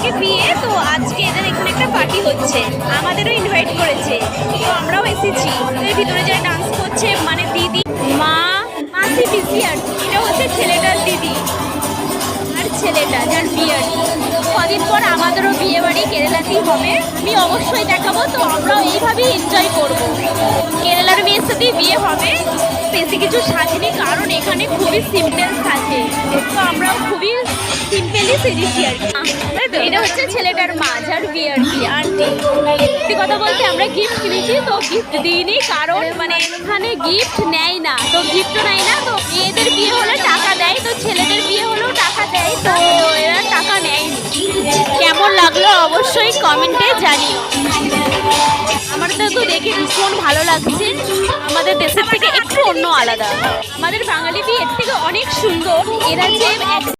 আজকে বিয়ে তো আজকে এদের এখানে একটা পার্টি হচ্ছে, আমাদেরও ইনভাইট করেছে, তো আমরাও এসেছি। এর ভিতরে যারা ডান্স করছে মানে দিদি, মা, মাসি, পিসি আর কি। এটা হচ্ছে ছেলেটার দিদি আর ছেলেটা যার বিয়ে আর কি। কদিন পর আমাদেরও বিয়ে বাড়ি কেরালাতেই হবে, আমি অবশ্যই দেখাবো। তো আমরাও এইভাবেই এনজয় করব। কেরালার মেয়ের সাথেই বিয়ে হবে, বেশি কিছু সাজিনি কারণ এখানে খুবই সিম্পল সাজে, তো আমরাও খুবই সিম্পলি সেজেছি আর কি। এটা হচ্ছে ছেলেটার মা যার বিয়ে আর কি, আন্টি। সত্যি কথা বলতে আমরা গিফট কিনেছি, তো গিফট দিইনি কারণ মানে এখানে গিফট নেয় না, তো গিফটও নেয় না। তো মেয়েদের বিয়ে হলে টাকা দেয়, তো ছেলেদের বিয়ে হলেও টাকা দেয়, তো এরা টাকা নেয়নি। কেমন লাগলো অবশ্যই কমেন্টে জানিও। আমার তো দেখে ভীষণ ভালো লাগছে, আমাদের দেশের থেকে একটু অন্য আলাদা। আমাদের বাঙালি বিয়ে এর থেকে অনেক সুন্দর। এরা যে